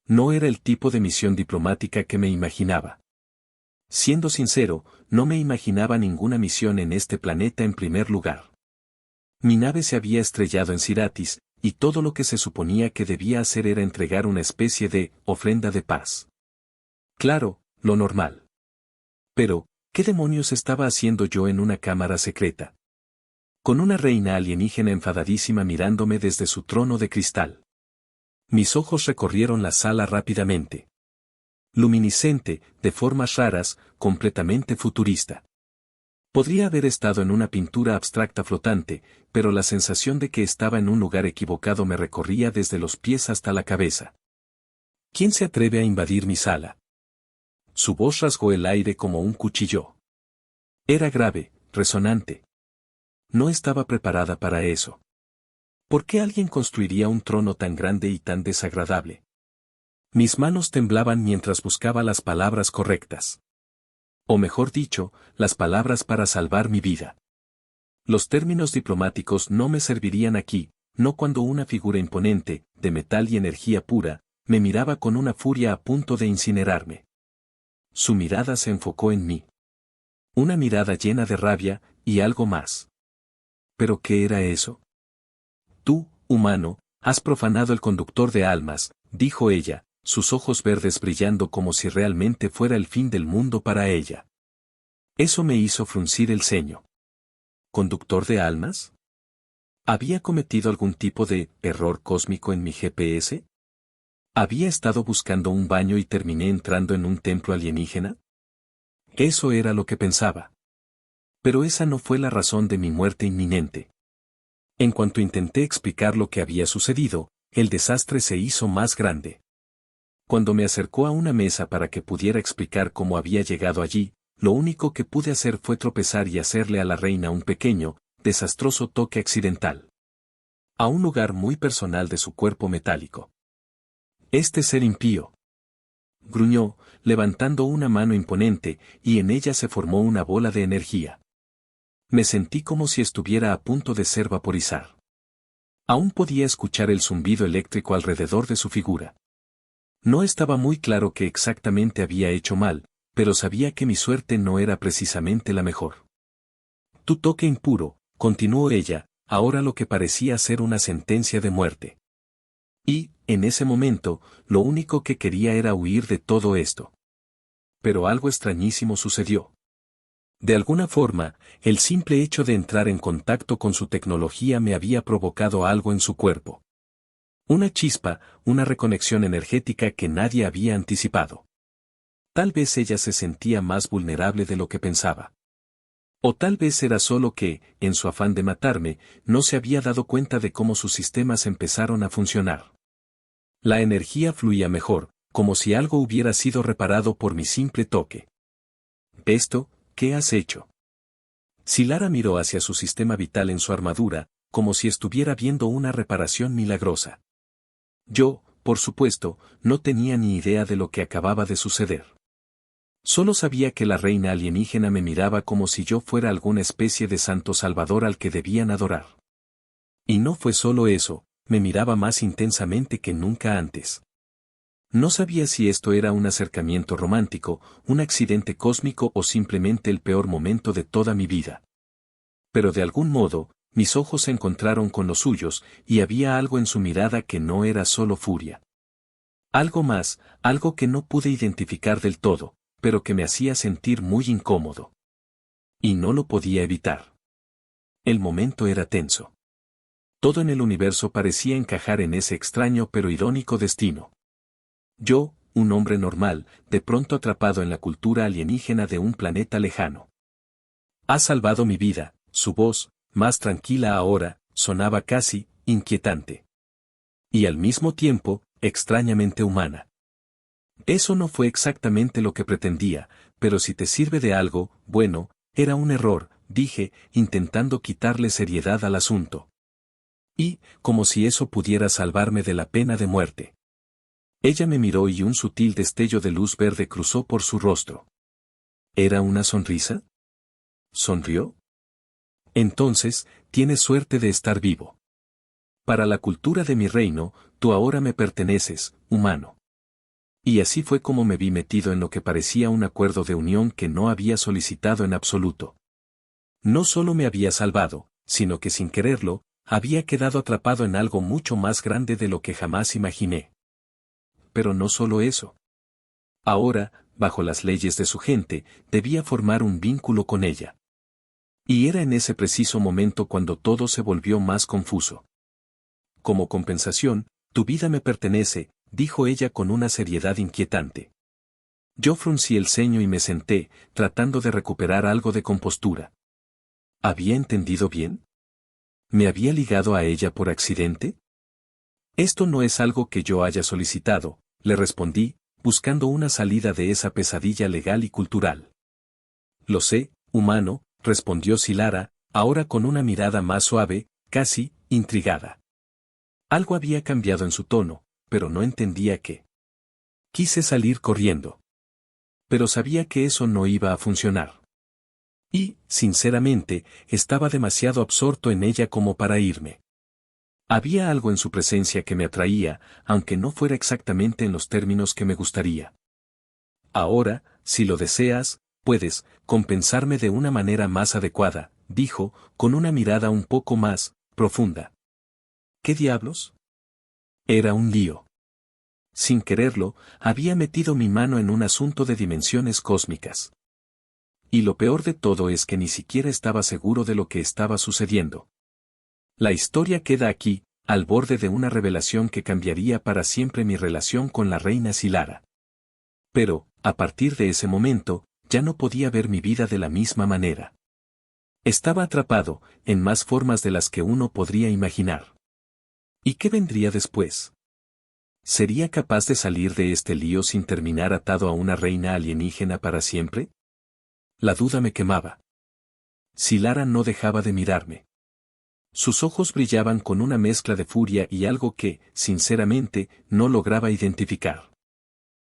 No era el tipo de misión diplomática que me imaginaba. Siendo sincero, no me imaginaba ninguna misión en este planeta en primer lugar. Mi nave se había estrellado en Ciratis, y todo lo que se suponía que debía hacer era entregar una especie de ofrenda de paz. Claro, lo normal. Pero, ¿qué demonios estaba haciendo yo en una cámara secreta? Con una reina alienígena enfadadísima mirándome desde su trono de cristal. Mis ojos recorrieron la sala rápidamente. Luminiscente, de formas raras, completamente futurista. Podría haber estado en una pintura abstracta flotante, pero la sensación de que estaba en un lugar equivocado me recorría desde los pies hasta la cabeza. ¿Quién se atreve a invadir mi sala? Su voz rasgó el aire como un cuchillo. Era grave, resonante. No estaba preparada para eso. ¿Por qué alguien construiría un trono tan grande y tan desagradable? Mis manos temblaban mientras buscaba las palabras correctas. O mejor dicho, las palabras para salvar mi vida. Los términos diplomáticos no me servirían aquí, no cuando una figura imponente, de metal y energía pura, me miraba con una furia a punto de incinerarme. Su mirada se enfocó en mí. Una mirada llena de rabia, y algo más. ¿Pero qué era eso? Tú, humano, has profanado el conductor de almas, dijo ella, sus ojos verdes brillando como si realmente fuera el fin del mundo para ella. Eso me hizo fruncir el ceño. ¿Conductor de almas? ¿Había cometido algún tipo de error cósmico en mi GPS? ¿Había estado buscando un baño y terminé entrando en un templo alienígena? Eso era lo que pensaba. Pero esa no fue la razón de mi muerte inminente. En cuanto intenté explicar lo que había sucedido, el desastre se hizo más grande. Cuando me acercó a una mesa para que pudiera explicar cómo había llegado allí, lo único que pude hacer fue tropezar y hacerle a la reina un pequeño, desastroso toque accidental. A un lugar muy personal de su cuerpo metálico. Este ser impío. Gruñó, levantando una mano imponente, y en ella se formó una bola de energía. Me sentí como si estuviera a punto de ser vaporizar. Aún podía escuchar el zumbido eléctrico alrededor de su figura. No estaba muy claro qué exactamente había hecho mal, pero sabía que mi suerte no era precisamente la mejor. Tu toque impuro, continuó ella, ahora lo que parecía ser una sentencia de muerte. Y, en ese momento, lo único que quería era huir de todo esto. Pero algo extrañísimo sucedió. De alguna forma, el simple hecho de entrar en contacto con su tecnología me había provocado algo en su cuerpo. Una chispa, una reconexión energética que nadie había anticipado. Tal vez ella se sentía más vulnerable de lo que pensaba. O tal vez era solo que, en su afán de matarme, no se había dado cuenta de cómo sus sistemas empezaron a funcionar. La energía fluía mejor, como si algo hubiera sido reparado por mi simple toque. Esto, ¿qué has hecho? Silara miró hacia su sistema vital en su armadura, como si estuviera viendo una reparación milagrosa. Yo, por supuesto, no tenía ni idea de lo que acababa de suceder. Solo sabía que la reina alienígena me miraba como si yo fuera alguna especie de santo salvador al que debían adorar. Y no fue solo eso, me miraba más intensamente que nunca antes. No sabía si esto era un acercamiento romántico, un accidente cósmico o simplemente el peor momento de toda mi vida. Pero de algún modo, mis ojos se encontraron con los suyos, y había algo en su mirada que no era solo furia. Algo más, algo que no pude identificar del todo, pero que me hacía sentir muy incómodo. Y no lo podía evitar. El momento era tenso. Todo en el universo parecía encajar en ese extraño pero irónico destino. Yo, un hombre normal, de pronto atrapado en la cultura alienígena de un planeta lejano. Has salvado mi vida, su voz, más tranquila ahora, sonaba casi inquietante. Y al mismo tiempo, extrañamente humana. Eso no fue exactamente lo que pretendía, pero si te sirve de algo, bueno, era un error, dije, intentando quitarle seriedad al asunto. Y, como si eso pudiera salvarme de la pena de muerte. Ella me miró y un sutil destello de luz verde cruzó por su rostro. ¿Era una sonrisa? ¿Sonrió? Entonces, tienes suerte de estar vivo. Para la cultura de mi reino, tú ahora me perteneces, humano. Y así fue como me vi metido en lo que parecía un acuerdo de unión que no había solicitado en absoluto. No solo me había salvado, sino que sin quererlo, había quedado atrapado en algo mucho más grande de lo que jamás imaginé. Pero no solo eso. Ahora, bajo las leyes de su gente, debía formar un vínculo con ella. Y era en ese preciso momento cuando todo se volvió más confuso. Como compensación, tu vida me pertenece, dijo ella con una seriedad inquietante. Yo fruncí el ceño y me senté, tratando de recuperar algo de compostura. ¿Había entendido bien? ¿Me había ligado a ella por accidente? Esto no es algo que yo haya solicitado, le respondí, buscando una salida de esa pesadilla legal y cultural. Lo sé, humano, respondió Silara, ahora con una mirada más suave, casi, intrigada. Algo había cambiado en su tono, pero no entendía qué. Quise salir corriendo. Pero sabía que eso no iba a funcionar. Y, sinceramente, estaba demasiado absorto en ella como para irme. Había algo en su presencia que me atraía, aunque no fuera exactamente en los términos que me gustaría. Ahora, si lo deseas, puedes compensarme de una manera más adecuada, dijo, con una mirada un poco más profunda. ¿Qué diablos? Era un lío. Sin quererlo, había metido mi mano en un asunto de dimensiones cósmicas. Y lo peor de todo es que ni siquiera estaba seguro de lo que estaba sucediendo. La historia queda aquí, al borde de una revelación que cambiaría para siempre mi relación con la reina Silara. Pero, a partir de ese momento, ya no podía ver mi vida de la misma manera. Estaba atrapado, en más formas de las que uno podría imaginar. ¿Y qué vendría después? ¿Sería capaz de salir de este lío sin terminar atado a una reina alienígena para siempre? La duda me quemaba. Silara no dejaba de mirarme. Sus ojos brillaban con una mezcla de furia y algo que, sinceramente, no lograba identificar.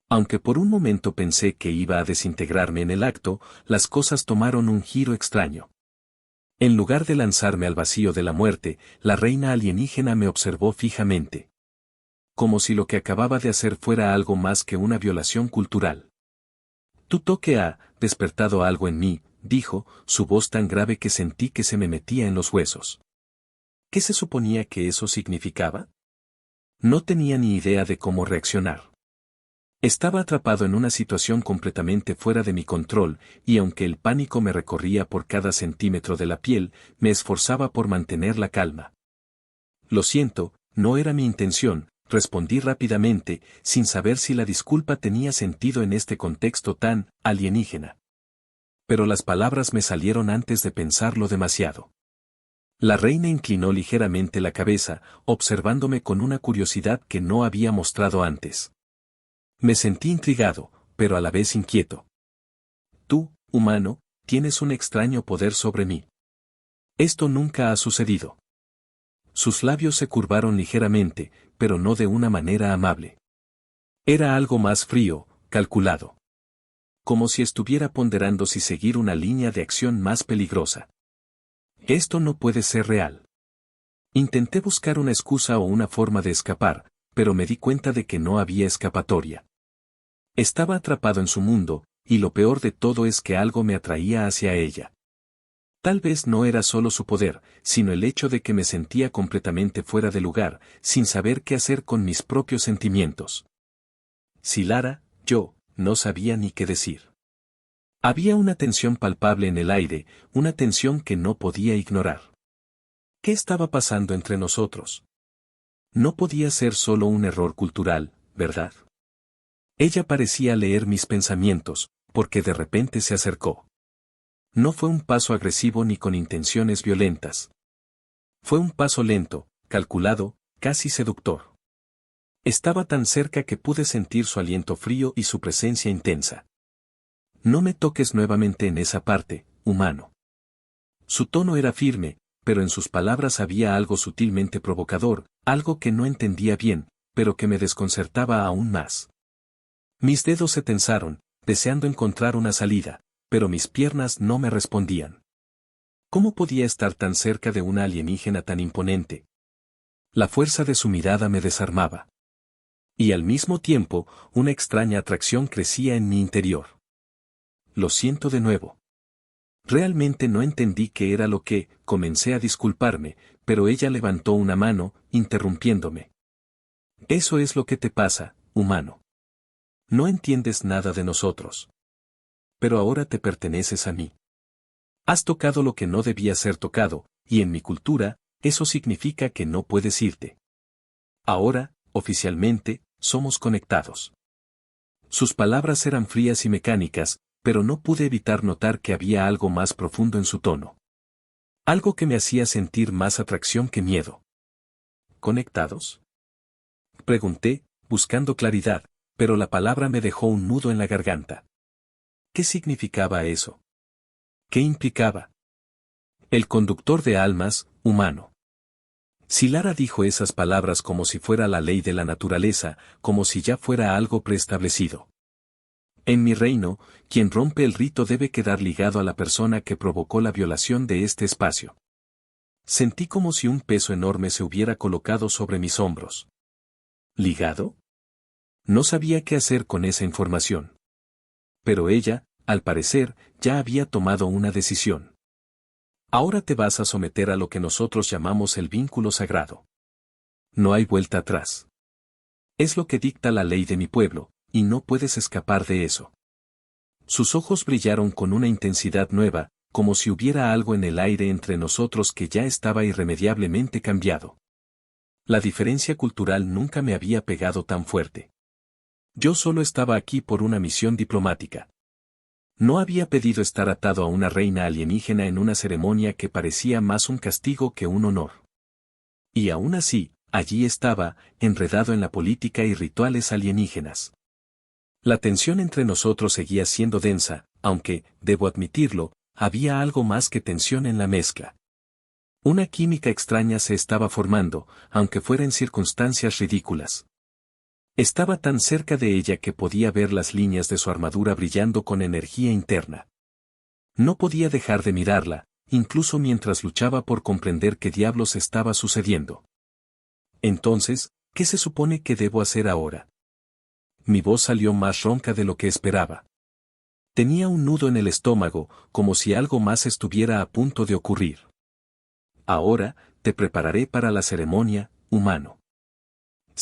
Aunque por un momento pensé que iba a desintegrarme en el acto, las cosas tomaron un giro extraño. En lugar de lanzarme al vacío de la muerte, la reina alienígena me observó fijamente. Como si lo que acababa de hacer fuera algo más que una violación cultural. Tu toque ha despertado algo en mí, dijo, su voz tan grave que sentí que se me metía en los huesos. ¿Qué se suponía que eso significaba? No tenía ni idea de cómo reaccionar. Estaba atrapado en una situación completamente fuera de mi control, y aunque el pánico me recorría por cada centímetro de la piel, me esforzaba por mantener la calma. Lo siento, no era mi intención, respondí rápidamente, sin saber si la disculpa tenía sentido en este contexto tan alienígena. Pero las palabras me salieron antes de pensarlo demasiado. La reina inclinó ligeramente la cabeza, observándome con una curiosidad que no había mostrado antes. Me sentí intrigado, pero a la vez inquieto. Tú, humano, tienes un extraño poder sobre mí. Esto nunca ha sucedido. Sus labios se curvaron ligeramente, pero no de una manera amable. Era algo más frío, calculado. Como si estuviera ponderando si seguir una línea de acción más peligrosa. Esto no puede ser real. Intenté buscar una excusa o una forma de escapar, pero me di cuenta de que no había escapatoria. Estaba atrapado en su mundo, y lo peor de todo es que algo me atraía hacia ella. Tal vez no era solo su poder, sino el hecho de que me sentía completamente fuera de lugar, sin saber qué hacer con mis propios sentimientos. Silara, yo, no sabía ni qué decir. Había una tensión palpable en el aire, una tensión que no podía ignorar. ¿Qué estaba pasando entre nosotros? No podía ser solo un error cultural, ¿verdad? Ella parecía leer mis pensamientos, porque de repente se acercó. No fue un paso agresivo ni con intenciones violentas. Fue un paso lento, calculado, casi seductor. Estaba tan cerca que pude sentir su aliento frío y su presencia intensa. No me toques nuevamente en esa parte, humano. Su tono era firme, pero en sus palabras había algo sutilmente provocador, algo que no entendía bien, pero que me desconcertaba aún más. Mis dedos se tensaron, deseando encontrar una salida, pero mis piernas no me respondían. ¿Cómo podía estar tan cerca de una alienígena tan imponente? La fuerza de su mirada me desarmaba. Y al mismo tiempo, una extraña atracción crecía en mi interior. Lo siento de nuevo. Realmente no entendí qué era lo que, comencé a disculparme, pero ella levantó una mano, interrumpiéndome. Eso es lo que te pasa, humano. No entiendes nada de nosotros. Pero ahora te perteneces a mí. Has tocado lo que no debía ser tocado, y en mi cultura, eso significa que no puedes irte. Ahora, oficialmente, somos conectados. Sus palabras eran frías y mecánicas, pero no pude evitar notar que había algo más profundo en su tono. Algo que me hacía sentir más atracción que miedo. ¿Conectados? Pregunté, buscando claridad, pero la palabra me dejó un nudo en la garganta. ¿Qué significaba eso? ¿Qué implicaba? El conductor de almas, humano. Si Lara dijo esas palabras como si fuera la ley de la naturaleza, como si ya fuera algo preestablecido. En mi reino, quien rompe el rito debe quedar ligado a la persona que provocó la violación de este espacio. Sentí como si un peso enorme se hubiera colocado sobre mis hombros. ¿Ligado? No sabía qué hacer con esa información. Pero ella, al parecer, ya había tomado una decisión. Ahora te vas a someter a lo que nosotros llamamos el vínculo sagrado. No hay vuelta atrás. Es lo que dicta la ley de mi pueblo, y no puedes escapar de eso. Sus ojos brillaron con una intensidad nueva, como si hubiera algo en el aire entre nosotros que ya estaba irremediablemente cambiado. La diferencia cultural nunca me había pegado tan fuerte. Yo solo estaba aquí por una misión diplomática. No había pedido estar atado a una reina alienígena en una ceremonia que parecía más un castigo que un honor. Y aún así, allí estaba, enredado en la política y rituales alienígenas. La tensión entre nosotros seguía siendo densa, aunque, debo admitirlo, había algo más que tensión en la mezcla. Una química extraña se estaba formando, aunque fuera en circunstancias ridículas. Estaba tan cerca de ella que podía ver las líneas de su armadura brillando con energía interna. No podía dejar de mirarla, incluso mientras luchaba por comprender qué diablos estaba sucediendo. Entonces, ¿qué se supone que debo hacer ahora? Mi voz salió más ronca de lo que esperaba. Tenía un nudo en el estómago, como si algo más estuviera a punto de ocurrir. Ahora, te prepararé para la ceremonia, humano.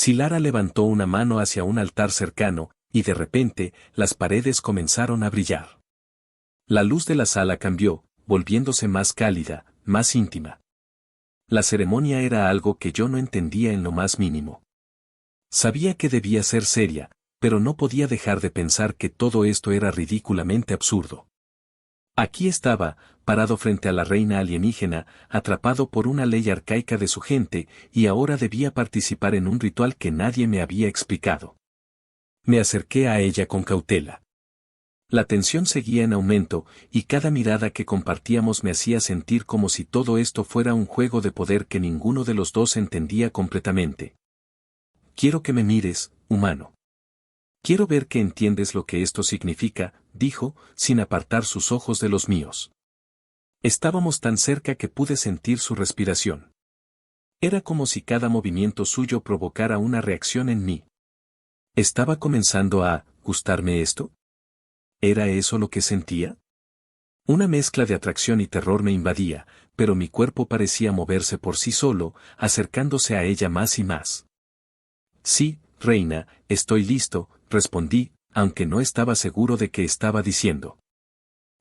Lara levantó una mano hacia un altar cercano, y de repente, las paredes comenzaron a brillar. La luz de la sala cambió, volviéndose más cálida, más íntima. La ceremonia era algo que yo no entendía en lo más mínimo. Sabía que debía ser seria, pero no podía dejar de pensar que todo esto era ridículamente absurdo. Aquí estaba, parado frente a la reina alienígena, atrapado por una ley arcaica de su gente, y ahora debía participar en un ritual que nadie me había explicado. Me acerqué a ella con cautela. La tensión seguía en aumento, y cada mirada que compartíamos me hacía sentir como si todo esto fuera un juego de poder que ninguno de los dos entendía completamente. Quiero que me mires, humano. Quiero ver que entiendes lo que esto significa, dijo, sin apartar sus ojos de los míos. Estábamos tan cerca que pude sentir su respiración. Era como si cada movimiento suyo provocara una reacción en mí. ¿Estaba comenzando a gustarme esto? ¿Era eso lo que sentía? Una mezcla de atracción y terror me invadía, pero mi cuerpo parecía moverse por sí solo, acercándose a ella más y más. Sí, reina, estoy listo, respondí, aunque no estaba seguro de qué estaba diciendo.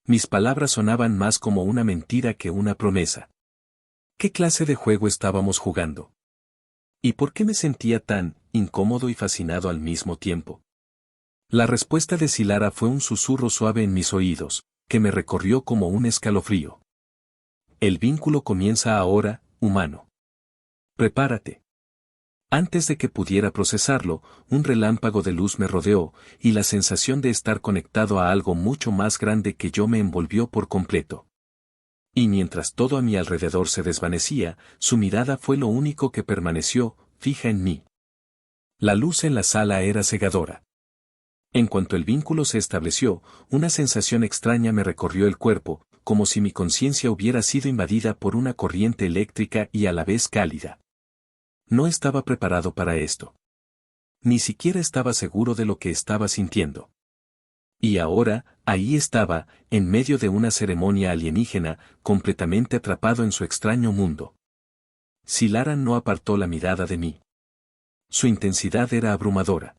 Mis palabras sonaban más como una mentira que una promesa. ¿Qué clase de juego estábamos jugando? ¿Y por qué me sentía tan incómodo y fascinado al mismo tiempo? La respuesta de Lara fue un susurro suave en mis oídos, que me recorrió como un escalofrío. El vínculo comienza ahora, humano. Prepárate. Antes de que pudiera procesarlo, un relámpago de luz me rodeó, y la sensación de estar conectado a algo mucho más grande que yo me envolvió por completo. Y mientras todo a mi alrededor se desvanecía, su mirada fue lo único que permaneció, fija en mí. La luz en la sala era cegadora. En cuanto el vínculo se estableció, una sensación extraña me recorrió el cuerpo, como si mi conciencia hubiera sido invadida por una corriente eléctrica y a la vez cálida. No estaba preparado para esto. Ni siquiera estaba seguro de lo que estaba sintiendo. Y ahora, ahí estaba, en medio de una ceremonia alienígena, completamente atrapado en su extraño mundo. Silaran no apartó la mirada de mí. Su intensidad era abrumadora.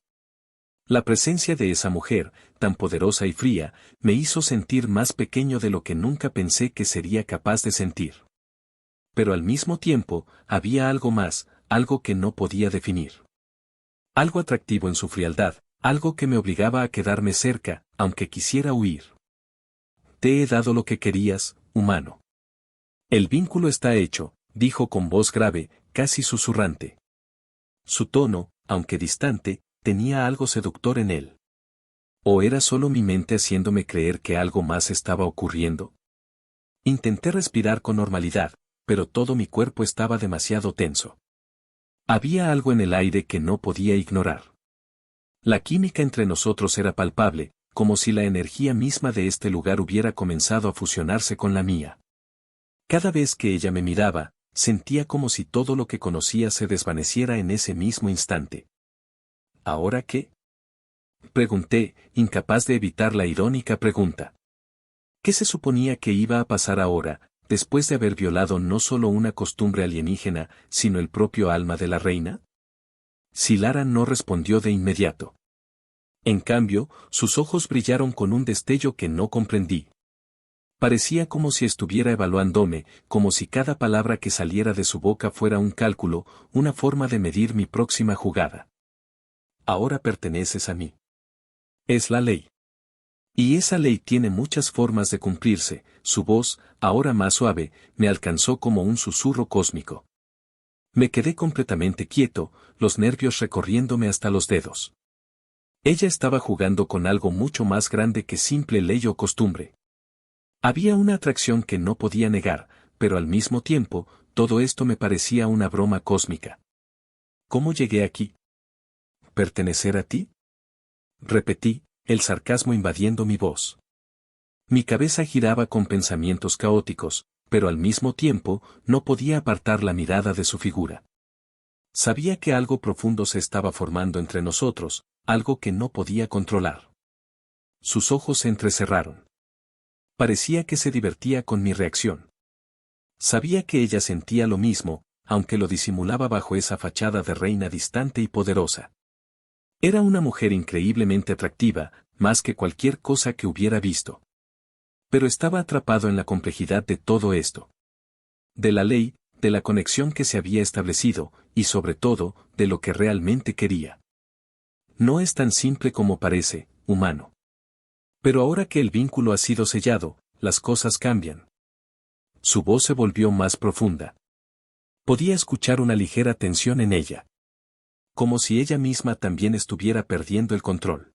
La presencia de esa mujer, tan poderosa y fría, me hizo sentir más pequeño de lo que nunca pensé que sería capaz de sentir. Pero al mismo tiempo, había algo más, algo que no podía definir. Algo atractivo en su frialdad, algo que me obligaba a quedarme cerca, aunque quisiera huir. Te he dado lo que querías, humano. El vínculo está hecho, dijo con voz grave, casi susurrante. Su tono, aunque distante, tenía algo seductor en él. ¿O era solo mi mente haciéndome creer que algo más estaba ocurriendo? Intenté respirar con normalidad, pero todo mi cuerpo estaba demasiado tenso. Había algo en el aire que no podía ignorar. La química entre nosotros era palpable, como si la energía misma de este lugar hubiera comenzado a fusionarse con la mía. Cada vez que ella me miraba, sentía como si todo lo que conocía se desvaneciera en ese mismo instante. ¿Ahora qué? Pregunté, incapaz de evitar la irónica pregunta. ¿Qué se suponía que iba a pasar ahora, después de haber violado no solo una costumbre alienígena, sino el propio alma de la reina? Silara no respondió de inmediato. En cambio, sus ojos brillaron con un destello que no comprendí. Parecía como si estuviera evaluándome, como si cada palabra que saliera de su boca fuera un cálculo, una forma de medir mi próxima jugada. Ahora perteneces a mí. Es la ley. Y esa ley tiene muchas formas de cumplirse. Su voz, ahora más suave, me alcanzó como un susurro cósmico. Me quedé completamente quieto, los nervios recorriéndome hasta los dedos. Ella estaba jugando con algo mucho más grande que simple ley o costumbre. Había una atracción que no podía negar, pero al mismo tiempo, todo esto me parecía una broma cósmica. ¿Cómo llegué aquí? ¿Pertenecer a ti? Repetí, el sarcasmo invadiendo mi voz. Mi cabeza giraba con pensamientos caóticos, pero al mismo tiempo, no podía apartar la mirada de su figura. Sabía que algo profundo se estaba formando entre nosotros, algo que no podía controlar. Sus ojos se entrecerraron. Parecía que se divertía con mi reacción. Sabía que ella sentía lo mismo, aunque lo disimulaba bajo esa fachada de reina distante y poderosa. Era una mujer increíblemente atractiva, más que cualquier cosa que hubiera visto. Pero estaba atrapado en la complejidad de todo esto. De la ley, de la conexión que se había establecido, y sobre todo, de lo que realmente quería. No es tan simple como parece, humano. Pero ahora que el vínculo ha sido sellado, las cosas cambian. Su voz se volvió más profunda. Podía escuchar una ligera tensión en ella. Como si ella misma también estuviera perdiendo el control.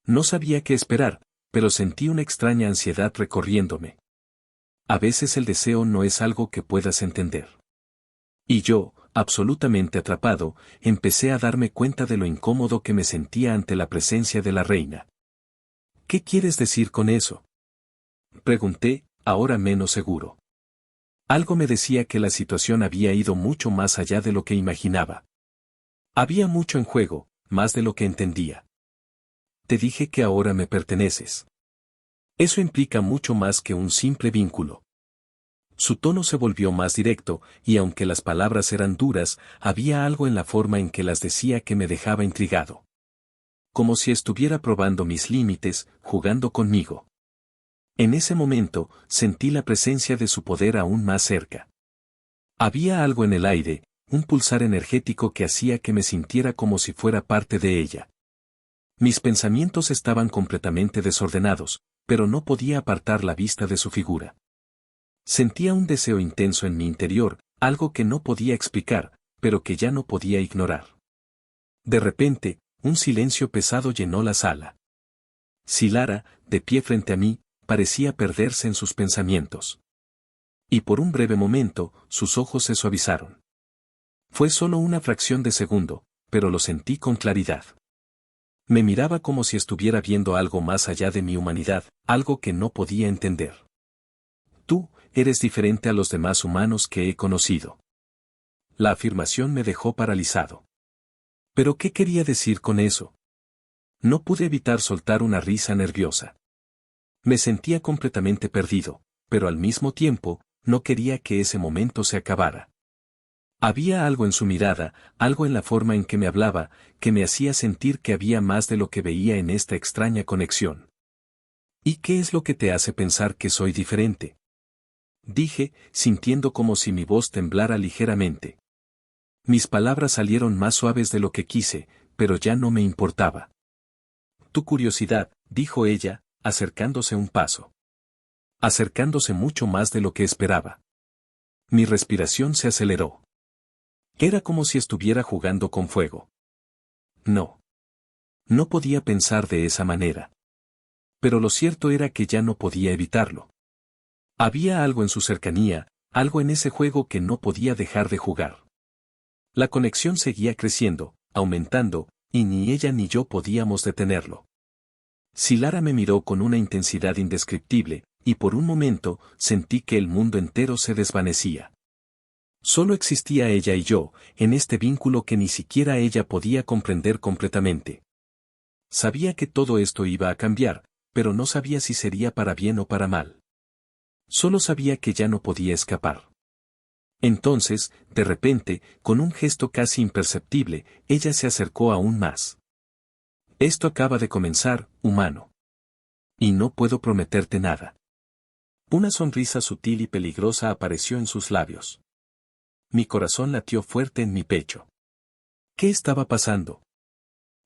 No sabía qué esperar, pero sentí una extraña ansiedad recorriéndome. A veces el deseo no es algo que puedas entender. Y yo, absolutamente atrapado, empecé a darme cuenta de lo incómodo que me sentía ante la presencia de la reina. ¿Qué quieres decir con eso? Pregunté, ahora menos seguro. Algo me decía que la situación había ido mucho más allá de lo que imaginaba. Había mucho en juego, más de lo que entendía. Te dije que ahora me perteneces. Eso implica mucho más que un simple vínculo. Su tono se volvió más directo, y aunque las palabras eran duras, había algo en la forma en que las decía que me dejaba intrigado. Como si estuviera probando mis límites, jugando conmigo. En ese momento, sentí la presencia de su poder aún más cerca. Había algo en el aire, un pulsar energético que hacía que me sintiera como si fuera parte de ella. Mis pensamientos estaban completamente desordenados, pero no podía apartar la vista de su figura. Sentía un deseo intenso en mi interior, algo que no podía explicar, pero que ya no podía ignorar. De repente, un silencio pesado llenó la sala. Silara, de pie frente a mí, parecía perderse en sus pensamientos. Y por un breve momento, sus ojos se suavizaron. Fue solo una fracción de segundo, pero lo sentí con claridad. Me miraba como si estuviera viendo algo más allá de mi humanidad, algo que no podía entender. Tú, eres diferente a los demás humanos que he conocido. La afirmación me dejó paralizado. ¿Pero qué quería decir con eso? No pude evitar soltar una risa nerviosa. Me sentía completamente perdido, pero al mismo tiempo, no quería que ese momento se acabara. Había algo en su mirada, algo en la forma en que me hablaba, que me hacía sentir que había más de lo que veía en esta extraña conexión. ¿Y qué es lo que te hace pensar que soy diferente? Dije, sintiendo como si mi voz temblara ligeramente. Mis palabras salieron más suaves de lo que quise, pero ya no me importaba. Tu curiosidad, dijo ella, acercándose un paso. Acercándose mucho más de lo que esperaba. Mi respiración se aceleró. Era como si estuviera jugando con fuego. No. No podía pensar de esa manera. Pero lo cierto era que ya no podía evitarlo. Había algo en su cercanía, algo en ese juego que no podía dejar de jugar. La conexión seguía creciendo, aumentando, y ni ella ni yo podíamos detenerlo. Silara me miró con una intensidad indescriptible, y por un momento sentí que el mundo entero se desvanecía. Solo existía ella y yo, en este vínculo que ni siquiera ella podía comprender completamente. Sabía que todo esto iba a cambiar, pero no sabía si sería para bien o para mal. Solo sabía que ya no podía escapar. Entonces, de repente, con un gesto casi imperceptible, ella se acercó aún más. Esto acaba de comenzar, humano. Y no puedo prometerte nada. Una sonrisa sutil y peligrosa apareció en sus labios. Mi corazón latió fuerte en mi pecho. ¿Qué estaba pasando?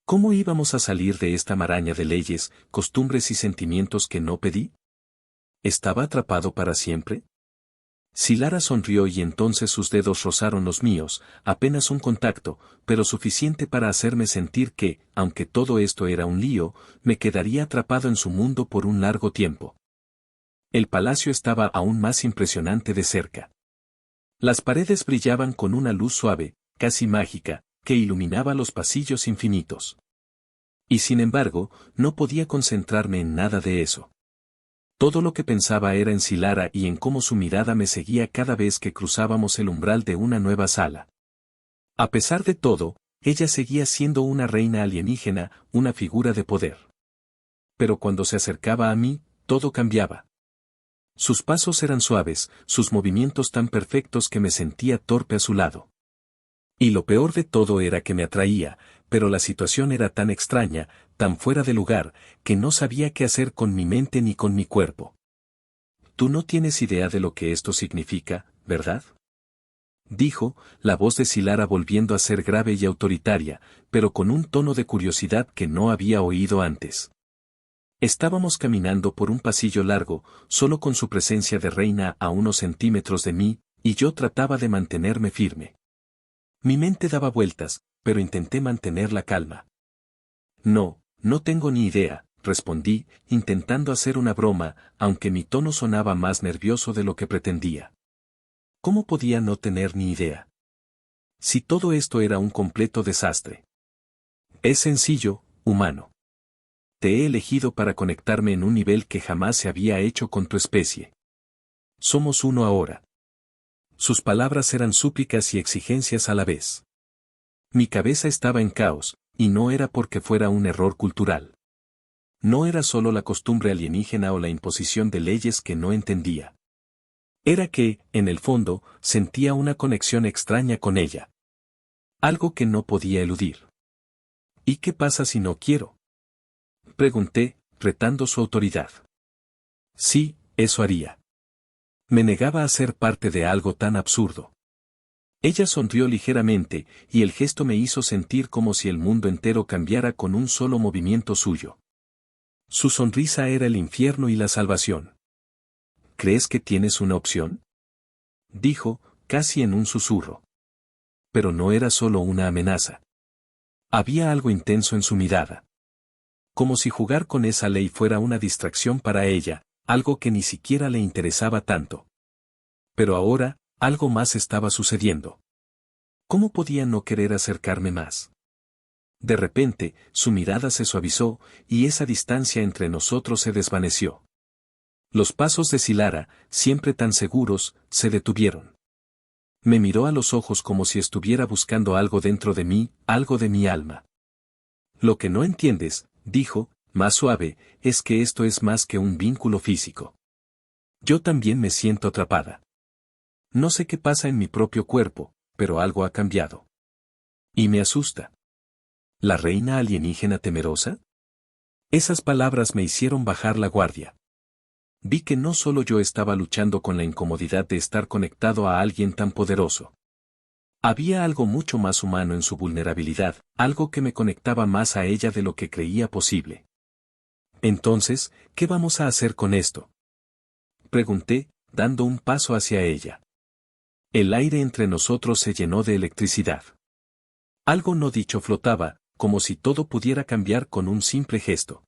¿Cómo íbamos a salir de esta maraña de leyes, costumbres y sentimientos que no pedí? ¿Estaba atrapado para siempre? Silara sonrió y entonces sus dedos rozaron los míos, apenas un contacto, pero suficiente para hacerme sentir que, aunque todo esto era un lío, me quedaría atrapado en su mundo por un largo tiempo. El palacio estaba aún más impresionante de cerca. Las paredes brillaban con una luz suave, casi mágica, que iluminaba los pasillos infinitos. Y sin embargo, no podía concentrarme en nada de eso. Todo lo que pensaba era en Silara y en cómo su mirada me seguía cada vez que cruzábamos el umbral de una nueva sala. A pesar de todo, ella seguía siendo una reina alienígena, una figura de poder. Pero cuando se acercaba a mí, todo cambiaba. Sus pasos eran suaves, sus movimientos tan perfectos que me sentía torpe a su lado. Y lo peor de todo era que me atraía, pero la situación era tan extraña, tan fuera de lugar, que no sabía qué hacer con mi mente ni con mi cuerpo. Tú no tienes idea de lo que esto significa, ¿verdad? Dijo, la voz de Silara volviendo a ser grave y autoritaria, pero con un tono de curiosidad que no había oído antes. Estábamos caminando por un pasillo largo, solo con su presencia de reina a unos centímetros de mí, y yo trataba de mantenerme firme. Mi mente daba vueltas, pero intenté mantener la calma. No, no tengo ni idea, respondí, intentando hacer una broma, aunque mi tono sonaba más nervioso de lo que pretendía. ¿Cómo podía no tener ni idea? Si todo esto era un completo desastre. Es sencillo, humano. Te he elegido para conectarme en un nivel que jamás se había hecho con tu especie. Somos uno ahora. Sus palabras eran súplicas y exigencias a la vez. Mi cabeza estaba en caos, y no era porque fuera un error cultural. No era solo la costumbre alienígena o la imposición de leyes que no entendía. Era que, en el fondo, sentía una conexión extraña con ella. Algo que no podía eludir. ¿Y qué pasa si no quiero? Pregunté, retando su autoridad. Sí, eso haría. Me negaba a ser parte de algo tan absurdo. Ella sonrió ligeramente, y el gesto me hizo sentir como si el mundo entero cambiara con un solo movimiento suyo. Su sonrisa era el infierno y la salvación. ¿Crees que tienes una opción? Dijo, casi en un susurro. Pero no era solo una amenaza. Había algo intenso en su mirada. Como si jugar con esa ley fuera una distracción para ella, algo que ni siquiera le interesaba tanto. Pero ahora, algo más estaba sucediendo. ¿Cómo podía no querer acercarme más? De repente, su mirada se suavizó, y esa distancia entre nosotros se desvaneció. Los pasos de Silara, siempre tan seguros, se detuvieron. Me miró a los ojos como si estuviera buscando algo dentro de mí, algo de mi alma. Lo que no entiendes, dijo, más suave, es que esto es más que un vínculo físico. Yo también me siento atrapada. No sé qué pasa en mi propio cuerpo, pero algo ha cambiado. Y me asusta. ¿La reina alienígena temerosa? Esas palabras me hicieron bajar la guardia. Vi que no solo yo estaba luchando con la incomodidad de estar conectado a alguien tan poderoso. Había algo mucho más humano en su vulnerabilidad, algo que me conectaba más a ella de lo que creía posible. Entonces, ¿qué vamos a hacer con esto? Pregunté, dando un paso hacia ella. El aire entre nosotros se llenó de electricidad. Algo no dicho flotaba, como si todo pudiera cambiar con un simple gesto.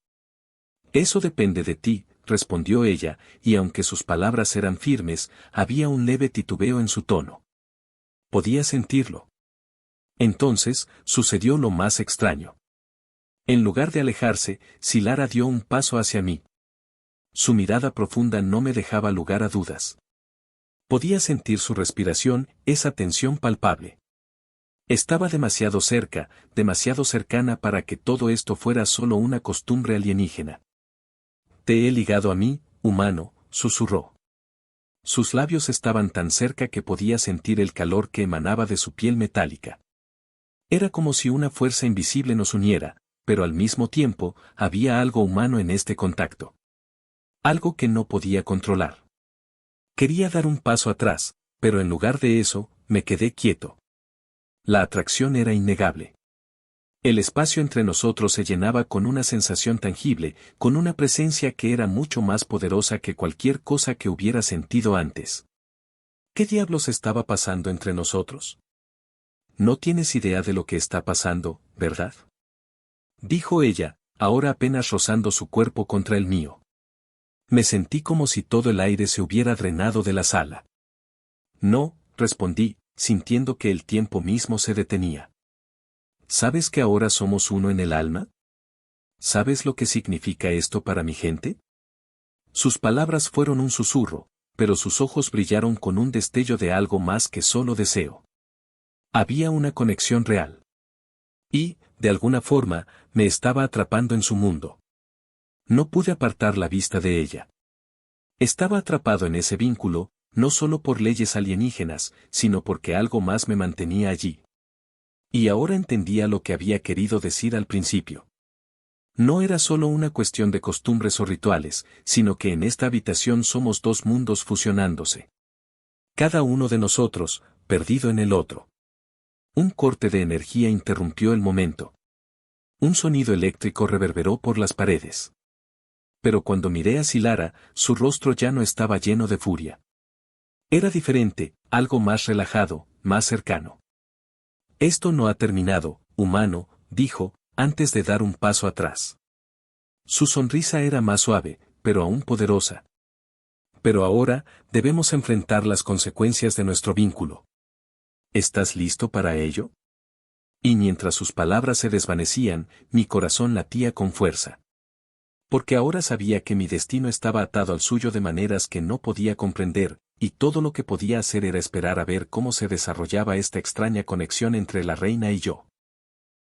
Eso depende de ti, respondió ella, y aunque sus palabras eran firmes, había un leve titubeo en su tono. Podía sentirlo. Entonces, sucedió lo más extraño. En lugar de alejarse, Silara dio un paso hacia mí. Su mirada profunda no me dejaba lugar a dudas. Podía sentir su respiración, esa tensión palpable. Estaba demasiado cerca, demasiado cercana para que todo esto fuera solo una costumbre alienígena. Te he ligado a mí, humano, susurró. Sus labios estaban tan cerca que podía sentir el calor que emanaba de su piel metálica. Era como si una fuerza invisible nos uniera, pero al mismo tiempo, había algo humano en este contacto. Algo que no podía controlar. Quería dar un paso atrás, pero en lugar de eso, me quedé quieto. La atracción era innegable. El espacio entre nosotros se llenaba con una sensación tangible, con una presencia que era mucho más poderosa que cualquier cosa que hubiera sentido antes. ¿Qué diablos estaba pasando entre nosotros? No tienes idea de lo que está pasando, ¿verdad? Dijo ella, ahora apenas rozando su cuerpo contra el mío. Me sentí como si todo el aire se hubiera drenado de la sala. No, respondí, sintiendo que el tiempo mismo se detenía. ¿Sabes que ahora somos uno en el alma? ¿Sabes lo que significa esto para mi gente? Sus palabras fueron un susurro, pero sus ojos brillaron con un destello de algo más que solo deseo. Había una conexión real. Y, de alguna forma, me estaba atrapando en su mundo. No pude apartar la vista de ella. Estaba atrapado en ese vínculo, no solo por leyes alienígenas, sino porque algo más me mantenía allí. Y ahora entendía lo que había querido decir al principio. No era solo una cuestión de costumbres o rituales, sino que en esta habitación somos dos mundos fusionándose. Cada uno de nosotros, perdido en el otro. Un corte de energía interrumpió el momento. Un sonido eléctrico reverberó por las paredes. Pero cuando miré a Silara, su rostro ya no estaba lleno de furia. Era diferente, algo más relajado, más cercano. Esto no ha terminado, humano, dijo, antes de dar un paso atrás. Su sonrisa era más suave, pero aún poderosa. Pero ahora, debemos enfrentar las consecuencias de nuestro vínculo. ¿Estás listo para ello? Y mientras sus palabras se desvanecían, mi corazón latía con fuerza. Porque ahora sabía que mi destino estaba atado al suyo de maneras que no podía comprender, y todo lo que podía hacer era esperar a ver cómo se desarrollaba esta extraña conexión entre la reina y yo.